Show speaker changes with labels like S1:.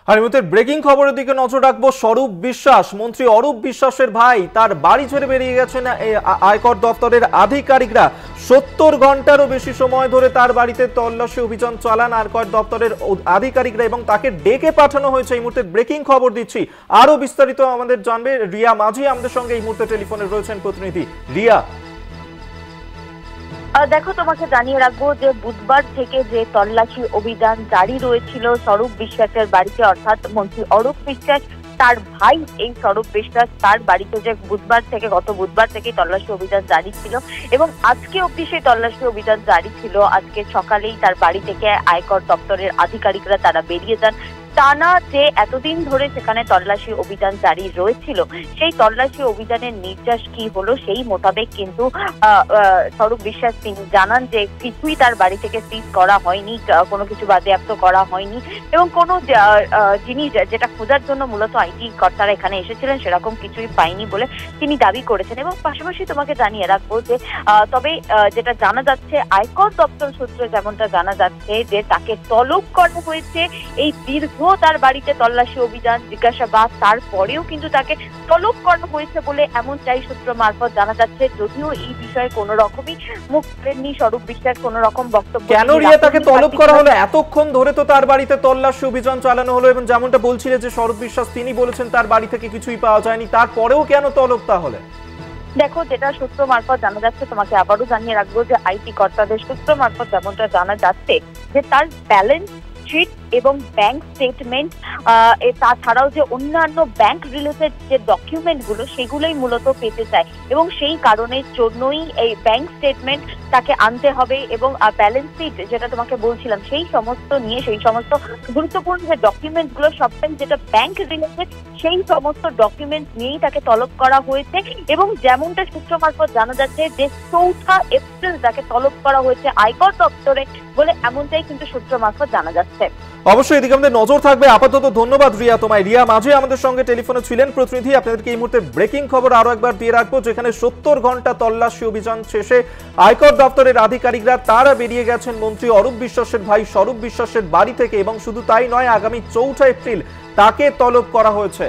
S1: আর এই মুহূর্তে ব্রেকিং খবরের দিকে নজর রাখবো। স্বরূপ বিশ্বাস, মন্ত্রী অরূপ বিশ্বাসের ভাই, তার বাড়ি ছেড়ে বেরিয়ে গেছেন আয়কর দপ্তরের আধিকারিকরা। 70 ঘন্টারও বেশি সময় ধরে তার বাড়িতে তল্লাশি অভিযান চালান আয়কর দপ্তরের আধিকারিকরা এবং তাকে ডেকে পাঠানো হয়েছে। এই মুহূর্তে ব্রেকিং খবর দিচ্ছি, আরো বিস্তারিত আমাদের জানবে রিয়া মাঝি আমাদের সঙ্গে এই মুহূর্তে টেলিফোনে রয়েছেন প্রতিনিধি রিয়া।
S2: দেখো, তোমাকে জানিয়ে রাখবো যে বুধবার থেকে যে তল্লাশি অভিযান জারি রয়েছিল স্বরূপ বিশ্বাসের বাড়িতে, অর্থাৎ মন্ত্রী অরূপ বিশ্বাস তার ভাই এই স্বরূপ বিশ্বাস তার বাড়িতে যে গত বুধবার থেকে তল্লাশি অভিযান জারি ছিল এবং আজকে অবধি সেই তল্লাশি অভিযান জারি ছিল। আজকে সকালেই তার বাড়ি থেকে আয়কর দপ্তরের আধিকারিকরা তারা বেরিয়ে যান। টানা যে এতদিন ধরে সেখানে তল্লাশি অভিযান জারি রয়েছিল, সেই তল্লাশি অভিযানের নির্যাস কি হলো সেই মোতাবেক কিন্তু স্বরূপ বিশ্বাস তিনি জানান যে কিছুই তার বাড়ি থেকে সিজ করা হয়নি, কোনো কিছু বাজেয়াপ্ত করা হয়নি এবং কোনো জিনিস যেটা খোঁজার জন্য মূলত আইটি কর্তারা এখানে এসেছিলেন সেরকম কিছুই পায়নি বলে তিনি দাবি করেছেন। এবং পাশাপাশি তোমাকে জানিয়ে রাখবো যে তবে যেটা জানা যাচ্ছে আয়কর দপ্তর সূত্রে যেমনটা জানা যাচ্ছে যে তাকে তলব করা হয়েছে। এই দীর্ঘ তার বাড়িতে তল্লাশি অভিযান জিজ্ঞাসাবাদ তারপরেও কিন্তু তাকে তলব করা হয়েছে বলে এমনটাই সূত্র মারফত জানা যাচ্ছে। যদিও এই বিষয়ে কোনো রকমই মুখ খুলেননি স্বরূপ বিশ্বাস, কোনো রকম বক্তব্য।
S1: কেন রিয়া তাকে তলব করা হলো? এতক্ষণ ধরে তো তার বাড়িতে তল্লাশি অভিযান চালানো হলো এবং যেমনটা বলছিলে যে স্বরূপ বিশ্বাস তিনি বলেছেন তার বাড়ি থেকে কিছুই পাওয়া যায়নি, তারপরেও কেন তলব তাহলে?
S2: দেখো, যেটা সূত্র মারফত জানা যাচ্ছে, তোমাকে আবারও জানিয়ে রাখবো যে আইটি কর্তাদের সূত্র মারফত যেমনটা জানা যাচ্ছে যে তার ব্যালেন্স শিট এবং ব্যাংক স্টেটমেন্ট, তাছাড়াও যে অন্যান্য ব্যাংক রিলেটেড যে ডকুমেন্ট গুলো সেগুলোই মূলত পেতে চায় এবং সেই কারণের জন্যই এই ব্যাংক স্টেটমেন্ট তাকে আনতে হবে এবং ব্যালেন্স শিট যেটা তোমাকে বলছিলাম সেই সমস্ত গুরুত্বপূর্ণ যে ডকুমেন্ট গুলো সবটাই যেটা ব্যাংক রিলেটেড সেই সমস্ত ডকুমেন্ট নিয়েই তাকে তলব করা হয়েছে। এবং যেমনটা সূত্র মারফত জানা যাচ্ছে যে 4 এপ্রিল তাকে তলব করা হয়েছে আয়কর দপ্তরে বলে এমনটাই কিন্তু সূত্র মারফত জানা যাচ্ছে।
S1: অবশ্যই এদিকে আমাদের নজর থাকবে। আপাতত ধন্যবাদ রিয়া তোমায়। রিয়া মাঝে আমাদের সঙ্গে টেলিফোনে ছিলেন প্রতিনিধি। আপনাদেরকে এই মুহূর্তে ব্রেকিং খবর আরো একবার দিয়ে রাখবো, যেখানে 70 ঘন্টা তল্লাশি অভিযান শেষে আয়কর দপ্তরের আধিকারিকরা তারা বেরিয়ে গেছেন মন্ত্রী অরূপ বিশ্বাসের ভাই স্বরূপ বিশ্বাসের বাড়ি থেকে এবং শুধু তাই নয়, আগামী 4 এপ্রিল তাকে তলব করা হয়েছে।